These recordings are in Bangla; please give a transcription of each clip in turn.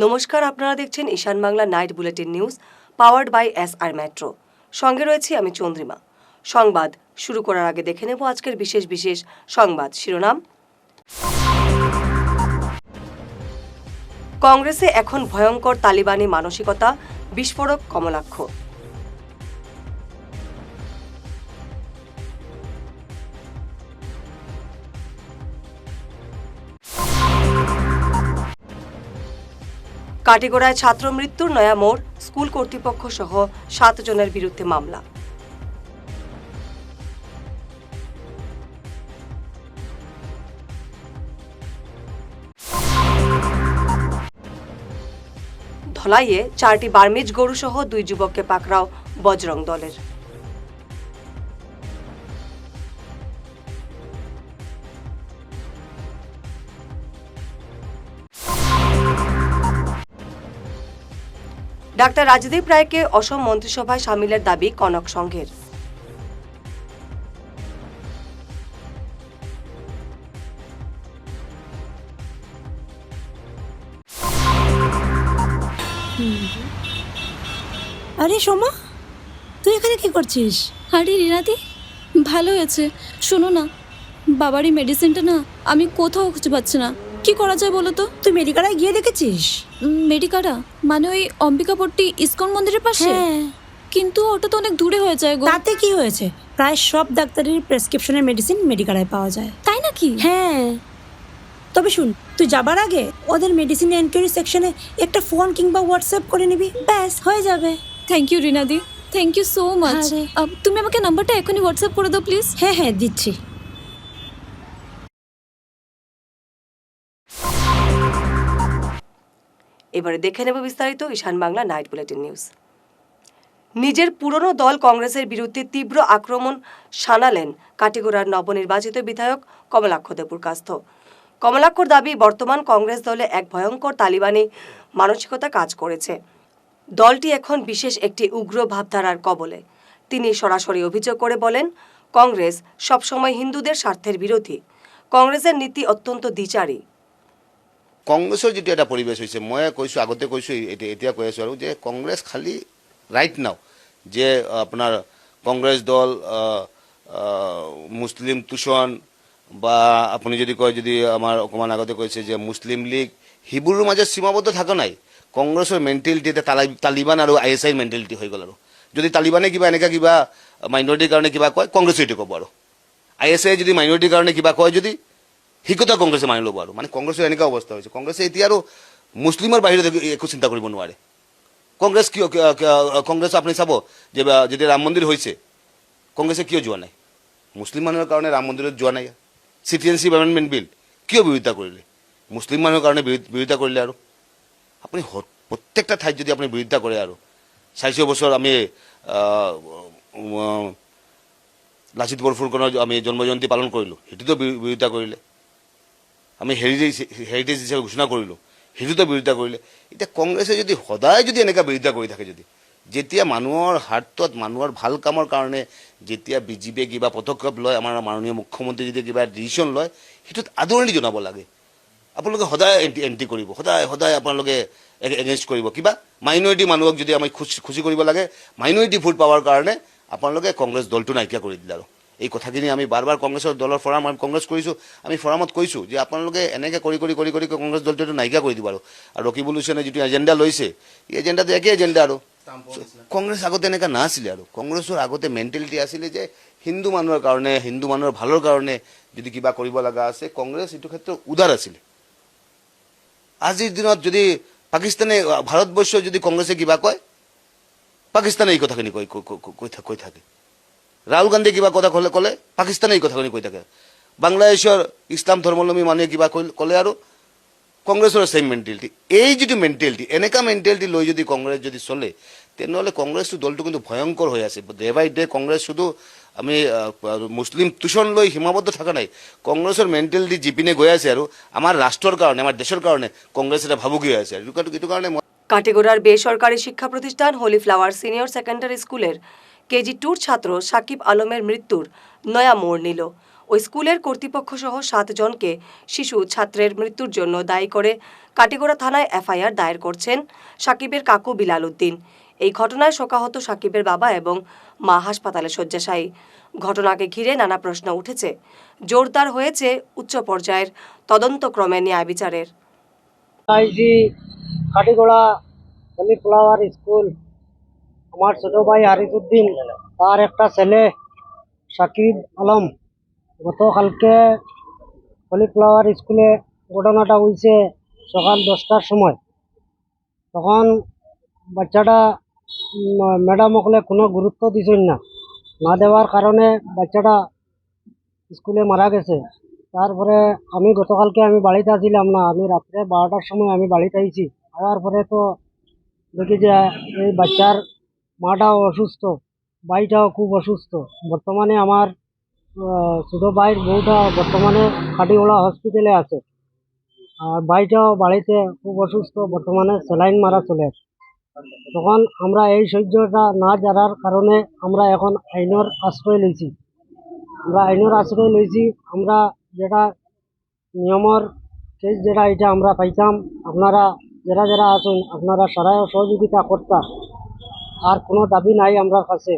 নমস্কার, আপনারা দেখছেন Ishan Bangla night bulletin news powered by SR Metro. সঙ্গে রয়েছি আমি চন্দ্রিমা। সংবাদ শুরু করার আগে দেখে নেব আজকের বিশেষ সংবাদ শিরোনাম। কংগ্রেসে এখন ভয়ঙ্কর তালিবানি মানসিকতা, বিস্ফোরক কমলাক্ষ। কাটিগড়ায় ছাত্র মৃত্যুর নয়া মোড়, স্কুল কর্তৃপক্ষ সহ 7 জনের বিরুদ্ধে মামলা। ধলাইয়ে 4টি বার্মিজ গরু সহ 2 যুবককে পাকড়াও বজরং দলের। ডাক্তার রাজদীপ রায়কে অসম মন্ত্রিসভায় সামিলের দাবি কনক সংঘের। আরে সোমা, তুই এখানে কি করছিস? আরে রিনাদি, ভালো হয়েছে। শোনো না, বাবারই মেডিসিনটা না আমি কোথাও খুঁজে পাচ্ছি না। কি করা যায় বলো তো? তুই মেডিকালায় গিয়ে দেখেছিস? মেডিকারা মানে ওই অম্বিকাপট্টি ইসকন মন্দিরের পাশে? হ্যাঁ। কিন্তু ওটা তো অনেক দূরে হয়ে যায় গো। তাতে কি হয়েছে? প্রায় সব ডাক্তারের প্রেসক্রিপশনের মেডিসিন মেডিকালায় পাওয়া যায়। তাই নাকি? হ্যাঁ, তবে শুন, তুই যাবার আগে ওদের মেডিসিন এনকোয়ারি সেকশনে একটা ফোন কিংবা হোয়াটসঅ্যাপ করে নিবি, ব্যাস হয়ে যাবে। থ্যাংক ইউ রিনাদি, থ্যাংক ইউ সো মাচ। আরে। তুমি আমাকে নাম্বারটা এখনই হোয়াটসঅ্যাপ করে দাও প্লিজ। হ্যাঁ দিচ্ছি। এবারে দেখে নেব বিস্তারিত ঈশান বাংলা নাইট বুলেটিন নিউজ। নিজের পুরনো দল কংগ্রেসের বিরুদ্ধে তীব্র আক্রমণ শানালেন কাটিগড়ার নবনির্বাচিত বিধায়ক কমলাক্ষ দেবুরকাস্থ। কমলাক্ষর দাবি, বর্তমান কংগ্রেস দলে এক ভয়ঙ্কর তালিবানি মানসিকতা কাজ করেছে। দলটি এখন বিশেষ একটি উগ্র ভাবধারার কবলে। তিনি সরাসরি অভিযোগ করে বলেন, কংগ্রেস সবসময় হিন্দুদের স্বার্থের বিরোধী। কংগ্রেসের নীতি অত্যন্ত দ্বিচারী। কংগ্ৰেছৰ যিটো এটা পৰিৱেশ হৈছে, মই কৈছোঁ, আগতে কৈছোঁ, এতিয়া কৈ আছোঁ আৰু যে কংগ্ৰেছ খালি ৰাইট নাও যে আপোনাৰ কংগ্ৰেছ দল মুছলিম তোষণ বা আপুনি যদি কয়, যদি আমাৰ অকণমান আগতে কৈছে যে মুছলিম লীগ, সেইবোৰৰ মাজত সীমাবদ্ধ থকা নাই। কংগ্ৰেছৰ মেণ্টেলিটি এটা তালিবান আৰু ISIৰ মেণ্টেলিটি হৈ গ'ল। আৰু যদি তালিবানে কিবা এনেকুৱা কিবা মাইনৰিটিৰ কাৰণে কিবা কয়, কংগ্ৰেছে এইটো ক'ব। আৰু ISI যদি মাইনৰিটিৰ কাৰণে কিবা কয়, যদি সেই কথা কংগ্ৰেছে মানি ল'ব। আৰু মানে কংগ্ৰেছৰ এনেকুৱা অৱস্থা হৈছে, কংগ্ৰেছে এতিয়া আৰু মুছলিমৰ বাহিৰত একো চিন্তা কৰিব নোৱাৰে। কংগ্ৰেছ কিয়, কংগ্ৰেছ আপুনি চাব যে যেতিয়া ৰাম মন্দিৰ হৈছে, কংগ্ৰেছে কিয় যোৱা নাই? মুছলিম মানুহৰ কাৰণে ৰাম মন্দিৰত যোৱা নাই। চিটিজেনশ্বিপ এমেণ্ডমেণ্ট বিল কিয় বিৰোধিতা কৰিলে? মুছলিম মানুহৰ কাৰণে বিৰোধিতা কৰিলে। আৰু আপুনি প্ৰত্যেকটা ঠাইত যদি আপুনি বিৰোধিতা কৰে, আৰু 400 বছৰ আমি লাচিত বৰফুকনৰ আমি জন্ম জয়ন্তী পালন কৰিলোঁ, সেইটোতো বিৰোধিতা কৰিলে। আমি হেৰিটেজ হিচাপে ঘোষণা কৰিলোঁ, সেইটোতো বিৰোধিতা কৰিলে। এতিয়া কংগ্ৰেছে যদি সদায় যদি এনেকুৱা বিৰোধিতা কৰি থাকে, যদি যেতিয়া মানুহৰ হাৰ্টত মানুহৰ ভাল কামৰ কাৰণে যেতিয়া BJPয়ে কিবা পদক্ষেপ লয়, আমাৰ মাননীয় মুখ্যমন্ত্ৰী যেতিয়া কিবা ডিচিশ্যন লয়, সেইটোত আদৰণি জনাব লাগে। আপোনালোকে সদায় এণ্টি কৰিব, সদায় আপোনালোকে এগেইনষ্ট কৰিব। কিবা মাইনৰিটি মানুহক যদি আমি খুচি কৰিব লাগে, মাইনৰিটি ভোট পাৱাৰ কাৰণে আপোনালোকে কংগ্ৰেছ দলটো নাইকিয়া কৰি দিলে। আৰু এই কথাখিনি আমি বাৰ কংগ্ৰেছৰ দলৰ ফৰাম আমি কংগ্ৰেছ কৰিছোঁ, আমি ফৰামত কৈছোঁ যে আপোনালোকে এনেকৈ কৰি কংগ্ৰেছ দলটো নাইকিয়া কৰি দিব। আৰু ৰকিবুল হুছেইনে যিটো এজেণ্ডা লৈছে, এই এজেণ্ডাটো একেই এজেণ্ডা। আৰু কংগ্ৰেছ আগতে এনেকুৱা নাছিলে। আৰু কংগ্ৰেছৰ আগতে মেণ্টেলিটি আছিলে যে হিন্দু মানুহৰ কাৰণে, হিন্দু মানুহৰ ভালৰ কাৰণে যদি কিবা কৰিব লগা আছে, কংগ্ৰেছ এইটো ক্ষেত্ৰত উদাৰ আছিলে। আজিৰ দিনত যদি পাকিস্তানে, ভাৰতবৰ্ষ যদি কংগ্ৰেছে কিবা কয়, পাকিস্তানে এই কথাখিনি কৈ থাকে। ৰাহুল গান্ধীয়ে কিবা কথা ক'লে পাকিস্তানে এই কথাখিনি কৈ থাকে। বাংলাদেশৰ ইছলাম ধৰ্মাৱলম্বী মানুহে কিবা ক'লে আৰু কংগ্ৰেছৰ ছেইম মেণ্টেলিটি। এই যিটো মেণ্টেলিটি, এনেকুৱা মেণ্টেলিটি লৈ যদি কংগ্ৰেছ যদি চলে, তেনেহ'লে কংগ্ৰেছটো দলটো কিন্তু ভয়ংকৰ হৈ আছে। ডে বাই ডে কংগ্ৰেছ শুধু আমি মুছলিম তোষণ লৈ সীমাবদ্ধ থকা নাই। কংগ্ৰেছৰ মেণ্টেলিটি যিপিনে গৈ আছে, আৰু আমাৰ ৰাষ্ট্ৰৰ কাৰণে, আমাৰ দেশৰ কাৰণে কংগ্ৰেছ এটা ভাবুকি হৈ আছে। এইটো কাৰণে কাটিগড়ার বেসরকারি শিক্ষা প্রতিষ্ঠান হোলি ফ্লাওয়ার সিনিয়র সেকেন্ডারি স্কুলের KG2 ছাত্র সাকিব আলমের মৃত্যুর নয়া মোড় নিল। ওই স্কুলের কর্তৃপক্ষ সহ 7 জনকে শিশু ছাত্রের মৃত্যুর জন্য দায়ী করে কাটিগড়া থানায় এফআইআর দায়ের করছেন সাকিবের কাকু বিলাল উদ্দিন। এই ঘটনায় শোকাহত সাকিবের বাবা এবং মা হাসপাতালে শয্যাশায়ী। ঘটনাকে ঘিরে নানা প্রশ্ন উঠেছে। জোরদার হয়েছে উচ্চ পর্যায়ের তদন্তক্রমে ন্যায় বিচারের। আইজি কাটিগড়া কলিফ্লাওয়ার স্কুল, আমার ছোট ভাই হারিসউদ্দিন, তার একটা ছেলে সাকিব আলম গতকালকে কলিফ্লাওয়ার স্কুলে ঘটনাটা হয়েছে সকাল 10টার সময়। তখন বাচ্চাটা ম্যাডাম ওখানে কোনো গুরুত্ব দিছেন না দেওয়ার কারণে বাচ্চাটা স্কুলে মারা গেছে। তারপরে আমি গতকালকে বাড়িতে আসছিলাম না, আমি রাত্রে 12টার সময় আমি বাড়িতে আইছি। আওয়ার পরে তো দেখি যে এই বাচ্চার মাটাও অসুস্থ, ভাইটাও খুব অসুস্থ। বর্তমানে আমার ছোট ভাইয়ের বউটা বর্তমানে কাটিগড়া হসপিটালে আছে, আর ভাইটাও বাড়িতে খুব অসুস্থ, বর্তমানে স্যালাইন মারা চলে। তখন আমরা এই সহ্যটা না জানার কারণে আমরা এখন আইনের আশ্রয় লইছি। আমরা যেটা নিয়মের কেস যেটা এটা আমরা পাইতাম, আপনারা যারা আছেন আপনারা সরাই সহযোগিতা করতাম। আর কোনো দাবি নাই আমার কাছে।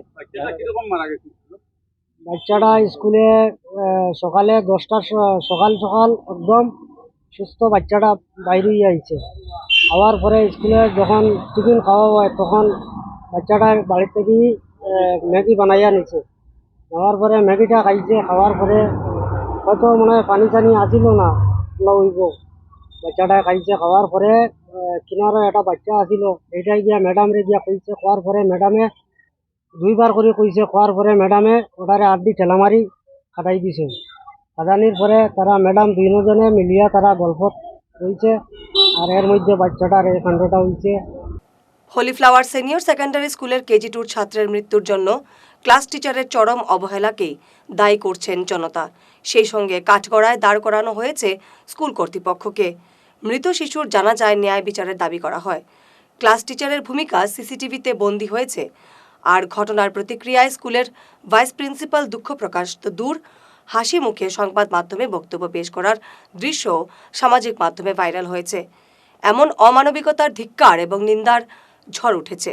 বাচ্চাটা স্কুলে সকালে 10টার সকাল একদম সুস্থ বাচ্চাটা বাইরে আইছে। আওয়ার পরে স্কুলে যখন টিফিন খাওয়া হয় তখন বাচ্চাটা বাড়ি থেকে ম্যাগি বানাইয়া নিছে। নেওয়ার পরে ম্যাগিটা খাইছে, খাওয়ার পরে হয়তো মনে হয় পানি টানি আসিল না হইব, বাচ্চাটা খাইছে। খাওয়ার পরে কিনারে একটা বাচ্চা আসিল, এইটাই গিয়া ম্যাডামরে গিয়া কইছে। খাওয়ার পরে ম্যাডামে 2বার করে কইছে। খাওয়ার পরে ম্যাডামে ওটারে আড্ডি ঠেলামারি কাটাই দিছে। কাটানির পরে তারা ম্যাডাম 2 জনে মিলিয়া তারা গল্প হয়েছে, আর এর মধ্যে বাচ্চাটার এই কাণ্ডটা হয়েছে। হলিফ্লাওয়ার সিনিয়র সেকেন্ডারি স্কুলের কেজি 2 ছাত্রের মৃত্যুর জন্য ক্লাস টিচারের চরম অবহেলাকেই দায়ী করছেন জনতা। সেই সঙ্গে কাঠগড়ায় দাঁড় করানো হয়েছে স্কুল কর্তৃপক্ষকে। মৃত শিশুর জানাজায় ন্যায় বিচারের দাবি করা হয়। ক্লাস টিচারের ভূমিকা সিসিটিভিতে বন্দী হয়েছে। আর ঘটনার প্রতিক্রিয়ায় স্কুলের ভাইস প্রিন্সিপাল দুঃখ প্রকাশ তো দূর, হাসি মুখে সংবাদ মাধ্যমে বক্তব্য পেশ করার দৃশ্য সামাজিক মাধ্যমে ভাইরাল হয়েছে। এমন অমানবিকতার ধিক্কার এবং নিন্দার ঝড় উঠেছে।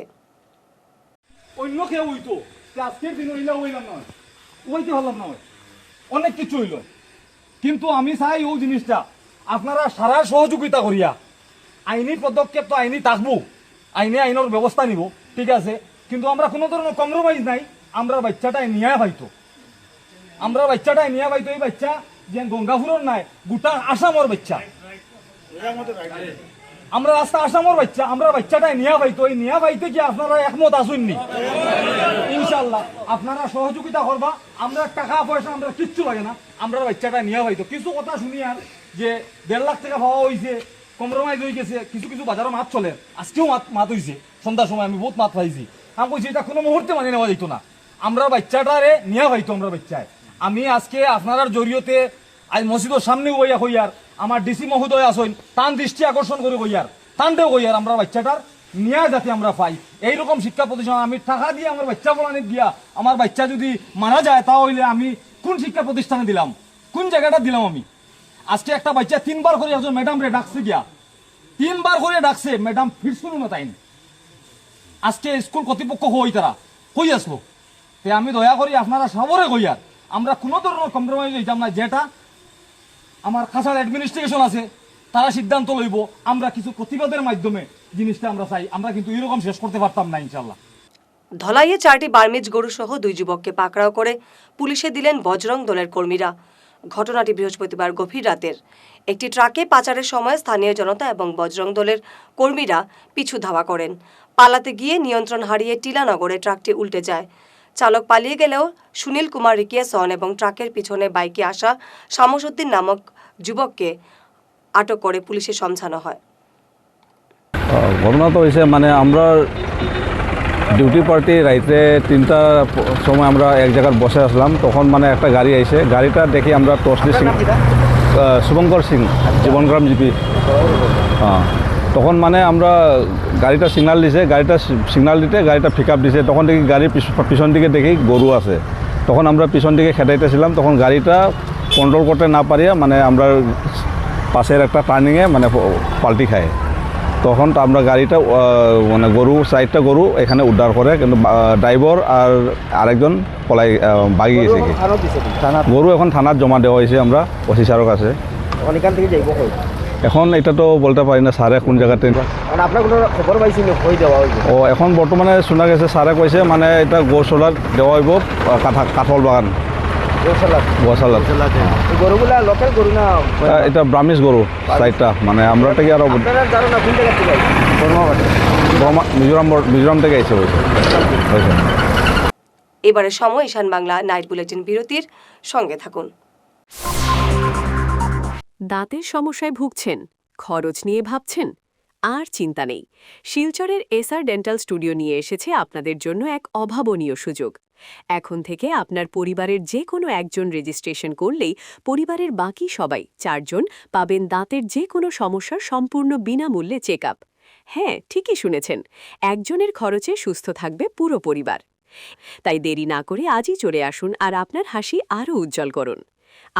অন্য কেউ হইতো, আজকের দিন হইলে হইলাম নয়, হইতে হলাম নয়, অনেক কিছু হইল। কিন্তু আমি চাই ওই জিনিসটা আপনারা সারা সহযোগিতা করিয়া আইনি পদক্ষেপ তো আইনি থাকবো, আইনের ব্যবস্থা নিব, ঠিক আছে। কিন্তু আমরা কোনো ধরনের কম্প্রোমাইজ নাই। আমরা বাচ্চাটাই নিয়ে পাইতো, এই বাচ্চা যে গঙ্গাপুরের নাই, গোটা আসামর বাচ্চা, আমরা রাস্তা আসামর বাচ্চা, আমরা বাচ্চাটাই নিয়ে পাইতো। এই নিয়ে পাইতে কি আপনারা একমত আসুননি? ইনশাল্লাহ আপনারা সহযোগিতা করবা। আমরা টাকা পয়সা আমরা কিচ্ছু লাগে না, আমরা বাচ্চাটা নিয়ে পাইতো। কিছু কথা শুনি আর যে 1.5 লাখ টাকা পাওয়া হয়েছে, কম্প্রোমাইজ হয়ে গেছে। কিছু বাজারে মাছ চলে, আজকেও মাত হয়েছে। সন্ধ্যার সময় আমি বহুত মাত পাইছি। আমি বলছি এটা কোনো মুহূর্তে মানে নেওয়া যেত না। আমরা বাচ্চাটারে নিয়ে পাইতো, আমরা বাচ্চায়। আমি আজকে আপনার জড়িয়তে আজ মসজিদের সামনে হইয়ার আমার ডিসি মহোদয় আসেন, তান দৃষ্টি আকর্ষণ করে তানটাও আমরা বাচ্চাটার নিয়ে যাতে আমরা পাই। এইরকম শিক্ষা প্রতিষ্ঠান আমি টাকা দিয়ে আমার বাচ্চা বলানি দিয়া আমার বাচ্চা যদি মারা যায়, তাহলে আমি কোন শিক্ষা প্রতিষ্ঠানে দিলাম, কোন জায়গাটা দিলাম? আমি আজকে একটা বাচ্চা 3বার করে একজন ম্যাডাম রে ডাকছে গিয়া, 3বার করে ডাকছে, ম্যাডাম ফিরছিল না। তাই আজকে স্কুল কর্তৃপক্ষ তারা কই আসলো। আমি দয়া করি আপনারা সবরে কইয়ার আমরা কোনো ধরনের কম্প্রোমাইজ হইতাম না। যেটা আমার খাসার অ্যাডমিনিস্ট্রেশন আছে তারা সিদ্ধান্ত লইব, আমরা কিছু প্রতিবাদের মাধ্যমে জিনিসটা আমরা চাই। আমরা কিন্তু এরকম শেষ করতে পারতাম না ইনশাল্লাহ। ধলাইয়ে 4টি বার্মিজ গরু সহ 2 যুবককে পাকড়াও করে পুলিশে দিলেন বজরং দলের কর্মীরা। ঘটনাটি বৃহস্পতিবার গভীর রাতের। একটি ট্রাকে পাচারের সময় স্থানীয় জনতা এবং বজরং দলের কর্মীরা পিছু ধাওয়া করেন। পালাতে গিয়ে নিয়ন্ত্রণ হারিয়ে টিলানগরে ট্রাকটি উল্টে যায়। চালক পালিয়ে গেলেও সুনীল কুমার রিকিয়াসন এবং ট্রাকের পিছনে বাইকে আসা শামসুদ্দিন নামক যুবককে আটক করে পুলিশে সমঝানো হয়। ঘটনা তো হয়েছে মানে আমরা ডিউটি পার্টি রাইতে 3টার সময় আমরা এক জায়গায় বসে আসলাম। তখন মানে একটা গাড়ি আইছে, গাড়িটা দেখি আমরা টর্চলি সিং, শুভঙ্কর সিং, জীবনগ্রাম জিপি। হ্যাঁ, তখন মানে আমরা গাড়িটা সিগনাল দিতে গাড়িটা পিক আপ দিছে। তখন দেখি গাড়ির পিছন দিকে দেখি গরু আছে। তখন আমরা পিছন দিকে খেটাইতেছিলাম, তখন গাড়িটা কন্ট্রোল করতে না পারিয়া মানে আমরা পাশের একটা টার্নিংয়ে মানে পাল্টি খায়। তখন তো আমরা গাড়িটা মানে সাইডটা গরু এখানে উদ্ধার করে, কিন্তু ড্রাইভার আর আরেকজন পলাই বাগি গেছে কি। গরু এখন থানার জমা দেওয়া হয়েছে আমরা ওসি স্যারের কাছে। এখান থেকে যাইব এখন এটা তো বলতে পারি না স্যারে কোন জায়গাতে। আপনার কোনো খবর পাইছিল হয়ে দেওয়া হয়েছে? ও এখন বর্তমানে শোনা গেছে স্যারে কইছে মানে এটা গোশালার দেওয়া হইব, কাঠল বাগান গোশালার। গরুগুলা লোকাল গরু না? এটা ব্রাহ্মিস গরু সাইডটা, মানে আমরা থেকে আরো মিজোরাম থেকে এসে হয়েছে। এবারে সময় ঈশান বাংলা নাইট বুলেটিন বিরতির সঙ্গে থাকুন। দাঁতের সমস্যায় ভুগছেন, খরচ নিয়ে ভাবছেন? আর চিন্তা নেই, শিলচরের এসআর ডেন্টাল স্টুডিও নিয়ে এসেছে আপনাদের জন্য এক অভাবনীয় সুযোগ। এখন থেকে আপনার পরিবারের যে কোনো একজন রেজিস্ট্রেশন করলেই পরিবারের বাকি সবাই 4 জন পাবেন দাঁতের যে কোনো সমস্যার সম্পূর্ণ বিনামূল্যে চেক আপ। হ্যাঁ, ঠিকই শুনেছেন, একজনের খরচে সুস্থ থাকবে পুরো পরিবার। তাই দেরি না করে আজই চলে আসুন আর আপনার হাসি আরও উজ্জ্বল করুন।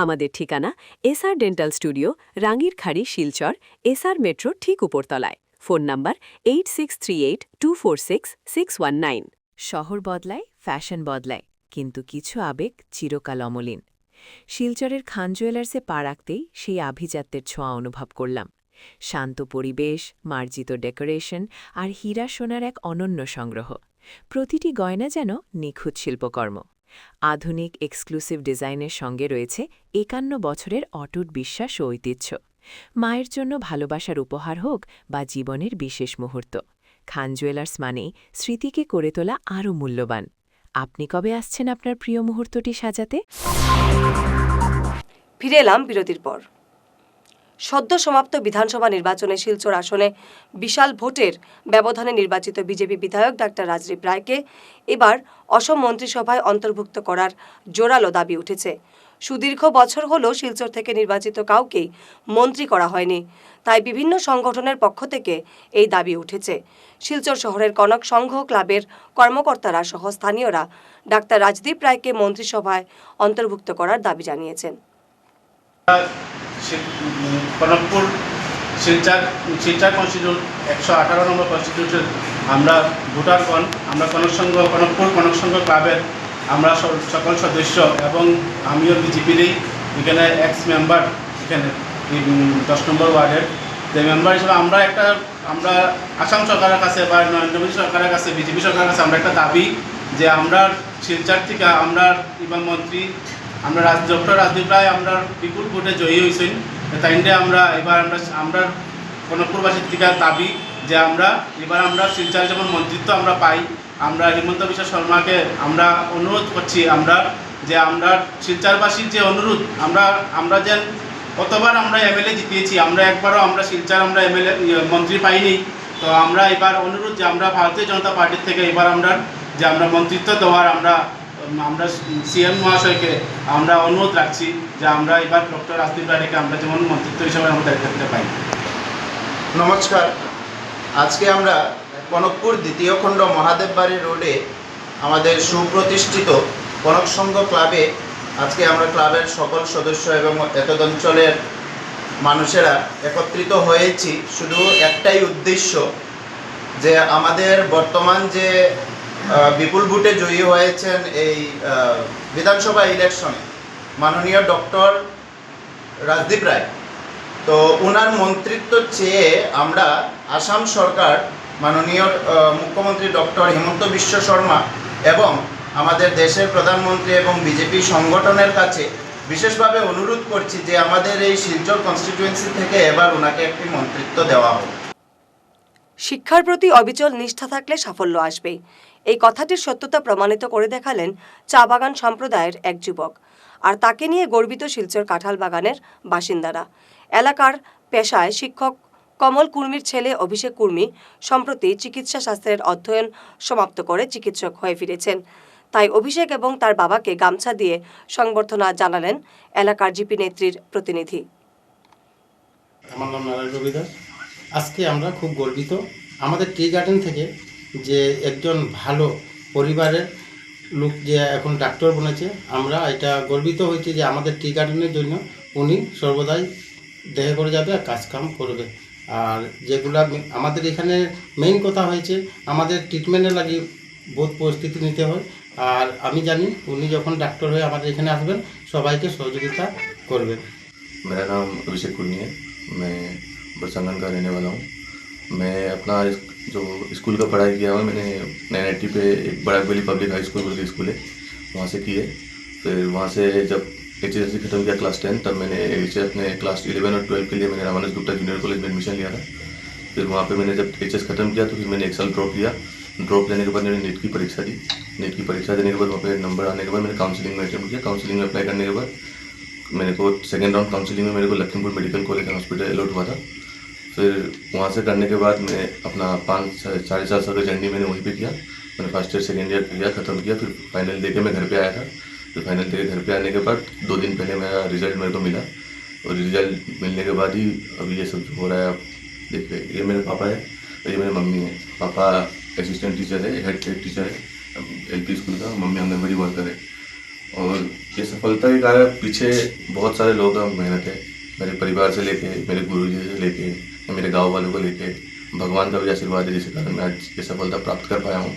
আমাদের ঠিকানা SR dental studio, Rangirkhari, Silchar, SR metro ঠিক উপরতলায়। Phone number 8638246619। শহর বদলায়, ফ্যাশন বদলায়, কিন্তু কিছু আবেগ চিরকাল অমলিন। শিলচরের খান জুয়েলার্সে পা রাখতেই সেই আভিজাত্যের ছোঁয়া অনুভব করলাম। শান্ত পরিবেশ, মার্জিত ডেকোরেশন আর হীরা সোনার এক অনন্য সংগ্রহ। প্রতিটি গয়না যেন নিখুঁত শিল্পকর্ম। আধুনিক এক্সক্লুসিভ ডিজাইনের সঙ্গে রয়েছে 51 বছরের অটুট বিশ্বাস ও ঐতিহ্য। মায়ের জন্য ভালোবাসার উপহার হোক বা জীবনের বিশেষ মুহূর্ত, খান জুয়েলার্স মানেই স্মৃতিকে করে তোলা আরও মূল্যবান। আপনি কবে আসছেন আপনার প্রিয় মুহূর্তটি সাজাতে? ফিরে এলাম বিরতির পর। সদ্য সমাপ্ত বিধানসভা নির্বাচনে শিলচর আসনে বিশাল ভোটের ব্যবধানে নির্বাচিত বিজেপি বিধায়ক ডাক্তার রাজদীপ রায়কে এবার অসম মন্ত্রিসভায় অন্তর্ভুক্ত করার জোরালো দাবি উঠেছে। সুদীর্ঘ বছর হলো শিলচর থেকে নির্বাচিত কাউকেই মন্ত্রী করা হয়নি, তাই বিভিন্ন সংগঠনের পক্ষ থেকে এই দাবি উঠেছে। শিলচর শহরের কনক সংঘ ক্লাবের কর্মকর্তারা সহ স্থানীয়রা ডাক্তার রাজদীপ রায়কে মন্ত্রিসভায় অন্তর্ভুক্ত করার দাবি জানিয়েছেন। কনকপুর শিলচর কনস্টিটিউট 118 নম্বর কনস্টিটিউশন আমরা ভোটারগণ, আমরা কনকপুর কনক সংঘ ক্লাবের আমরা সকল সদস্য এবং আমিও বিজেপিরই এখানে এক্স মেম্বার, এখানে 10 নম্বর ওয়ার্ডের যে মেম্বার হিসেবে আমরা আসাম সরকারের কাছে বা নরেন্দ্র মোদী সরকারের কাছে, বিজেপি সরকারের কাছে আমরা একটা দাবি যে আমরা শিলচর থেকে আমরা এবার মন্ত্রী আমরা ডক্টর রাজদীপ রায় আমরা বিপুল ভোটে জয়ী হয়েছেন। তাইন্ডে আমরা কনকপুরবাসীর থেকে দাবি যে আমরা শিলচরে যেমন মন্ত্রিত্ব আমরা পাই, আমরা হিমন্ত বিশ্ব শর্মাকে আমরা অনুরোধ করছি আমরা শিলচরবাসীর যে অনুরোধ আমরা যেন কতবার আমরা এমএলএ জিতিয়েছি, আমরা একবারও আমরা শিলচর আমরা এমএলএ মন্ত্রী পাইনি। তো আমরা এবার অনুরোধ যে আমরা ভারতীয় জনতা পার্টির থেকে এবার আমরা মন্ত্রিত্ব দেওয়ার আমরা সিএম মহাশয়কে আমরা অনুরোধ রাখছি যে আমরা এবার ডক্টর রাজদীপ রায়কে আমরা যেমন মন্ত্রিত্ব হিসেবে আমরা দেখতে পাই। নমস্কার, আজকে আমরা কনকপুর দ্বিতীয় খণ্ড মহাদেব বাড়ি রোডে আমাদের সুপ্রতিষ্ঠিত কনক সংঘ ক্লাবে আজকে আমরা ক্লাবের সকল সদস্য এবং এতদ অঞ্চলের মানুষেরা একত্রিত হয়েছি শুধু একটাই উদ্দেশ্য, যে আমাদের বর্তমান যে বিপুল ভোটে জয়ী হয়েছেন এই বিধানসভা ইলেকশনে মাননীয় ডক্টর রাজদীপ রায়, তো ওনার মন্ত্রিত্ব চেয়ে আমরা আসাম সরকার মাননীয় মুখ্যমন্ত্রী ডক্টর হিমন্ত বিশ্ব শর্মা এবং আমাদের দেশের প্রধানমন্ত্রী এবং বিজেপি সংগঠনের কাছে বিশেষভাবে অনুরোধ করছি যে আমাদের এই শিলচর কনস্টিটিউয়েন্সি থেকে এবার ওনাকে একটি মন্ত্রিত্ব দেওয়া হোক। শিক্ষার প্রতি অবিচল নিষ্ঠা থাকলে সাফল্য আসবেই, এই কথাটির সত্যতা প্রমাণিত করে দেখালেন চা বাগান সম্প্রদায়ের এক যুবক। আর তাকে নিয়ে গর্বিত শিলচর কাঁঠাল বাগানের বাসিন্দারা। এলাকার পেশায় শিক্ষক কমল কুর্মির ছেলে অভিষেক কুর্মি সম্প্রতি চিকিৎসা শাস্ত্রের অধ্যয়ন সমাপ্ত করে চিকিৎসক হয়ে ফিরেছেন। তাই অভিষেক এবং তার বাবাকে গামছা দিয়ে সংবর্ধনা জানালেন এলাকার জিপি নেত্রীর প্রতিনিধি। আমার নাম নারায়ণ রবি দাস। আজকে আমরা খুব গর্বিত আমাদের টি গার্ডেন থেকে যে একজন ভালো পরিবারের লোক যে এখন ডাক্তার বনেছে, আমরা এটা গর্বিত হয়েছি যে আমাদের টি গার্ডেনের জন্য উনি সর্বদাই দেখা করে যাবে আর কাজকাম করবে। আর যেগুলা আমাদের এখানে মেইন কথা হয়েছে, আমাদের ট্রিটমেন্টের লাগে বহুত পরিস্থিতি নিতে হয়। আর আমি জানি উনি যখন ডাক্তার হয়ে আমাদের এখানে আসবেন সবাইকে সহযোগিতা করবেন। मेरा नाम अभिषेक कुर्मी है। मैं बरसंगन का रहने वाला हूँ। मैं अपना जो स्कूल का पढ़ाई किया हुआ है, मैंने NIT पे एक बड़ा वैली पब्लिक हाई स्कूल बोल के स्कूल है, वहाँ से किए। फिर वहाँ से जब HSLC खत्म किया क्लास 10, तब मैंने अपने क्लास 11 और 12 के लिए मैंने रामानुज गुप्ता जूनियर कॉलेज में एडमिशन लिया था। फिर वहाँ पे मैंने जब HS खत्म किया तो फिर मैंने 1 साल ड्रॉप लिया। ड्रॉप लेने के बाद मैंने नीट की परीक्षा दी। नीट की परीक्षा देने के बाद वहाँ पे नंबर आने के बाद मैंने काउंसलिंग में अटेम्प्ट किया। काउंसलिंग में अप्लाई करने के बाद मेरे को सेकेंड राउंड काउंसलिंग में मेरे को Lakhimpur medical college hospital allot हुआ था। फिर वहाँ से करने के बाद मैं अपना 5-4.5 साल का जर्नी मैंने वहीं पे किया। मैंने फर्स्ट ईयर सेकेंड ईयर किया, ख़त्म किया। फिर फाइनल दे के मैं घर पे आया था। फिर फाइनल दे के घर पे आने के बाद 2 दिन पहले मेरा रिज़ल्ट मेरे को मिला, और रिज़ल्ट मिलने के बाद ही अभी ये सब हो रहा है। आप देखिए, ये मेरे पापा है और ये मेरी मम्मी है। पापा असिस्टेंट टीचर है, हेड टीचर है LP स्कूल का, मम्मी आंगनबाड़ी वर्कर है। और ये सफलता के कारण पीछे बहुत सारे लोगों का मेहनत है, मेरे परिवार से लेके, मेरे गुरुजी से लेके, मेरे गांव वालों को लेके, भगवान का भी आशीर्वाद है जिसके कारण मैं आज ये सफलता प्राप्त कर पाया हूँ।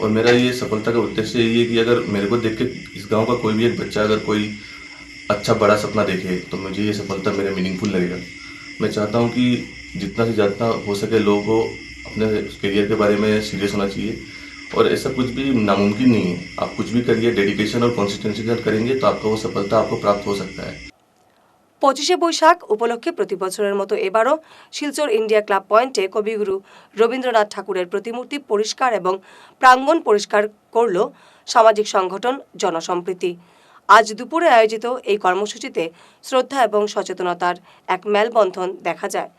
और मेरा ये सफलता का उद्देश्य यही है कि अगर मेरे को देख के इस गांव का कोई भी एक बच्चा अगर कोई अच्छा बड़ा सपना देखे तो मुझे ये सफलता मेरे मीनिंगफुल लगेगा। मैं चाहता हूँ कि जितना से ज़्यादा हो सके लोगों को अपने करियर के बारे में सीरियस होना चाहिए, और ऐसा कुछ भी नामुमकिन नहीं है। आप कुछ भी करिए, डेडिकेशन और कंसिस्टेंसी के साथ करेंगे तो आपका वो सफलता आपको प्राप्त हो सकता है। 25শে বৈশাখ উপলক্ষে প্রতি বছরের মতো এবারও শিলচর ইন্ডিয়া ক্লাব পয়েন্টে কবিগুরু রবীন্দ্রনাথ ঠাকুরের প্রতিমূর্তি পরিষ্কার এবং প্রাঙ্গণ পরিষ্কার করল সামাজিক সংগঠন জনসম্প্রীতি। আজ দুপুরে আয়োজিত এই কর্মসূচিতে শ্রদ্ধা এবং সচেতনতার এক মেলবন্ধন দেখা যায়।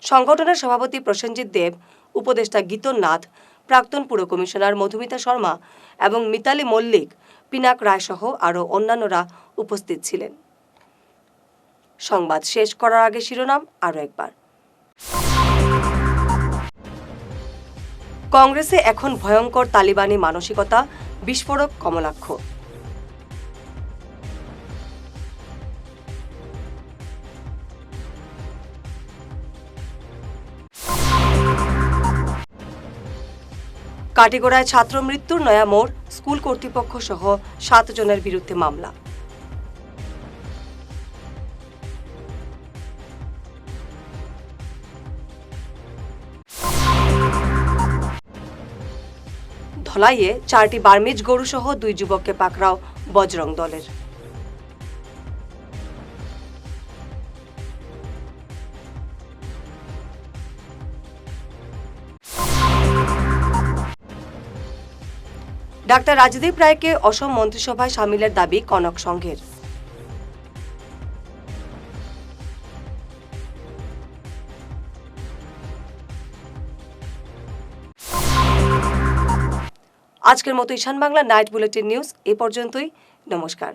সংগঠনের সভাপতি প্রসেনজিৎ দেব, উপদেষ্টা গীতন নাথ, প্রাক্তন পুর কমিশনার মধুমিতা শর্মা এবং মিতালি মল্লিক, পিনাক রায় সহ আরও অন্যান্যরা উপস্থিত ছিলেন। সংবাদ শেষ করার আগে শিরোনাম আরও একবার। কংগ্রেসে এখন ভয়ঙ্কর তালিবানি মানসিকতা, বিস্ফোরক কমলাক্ষ। কাটিগড়ায় ছাত্র মৃত্যুর নয়া মোড়, স্কুল কর্তৃপক্ষ সহ 7 জনের বিরুদ্ধে মামলা। ধলাইয়ে 4টি বার্মিজ গরু সহ 2 যুবককে পাকড়াও বজরং দলের। ডাক্তার রাজদীপ রায়কে অসম মন্ত্রিসভায় সামিলের দাবি কনক সংঘের। আজকের মতো ঈশান বাংলা নাইট বুলেটিন নিউজ এ পর্যন্তই। নমস্কার।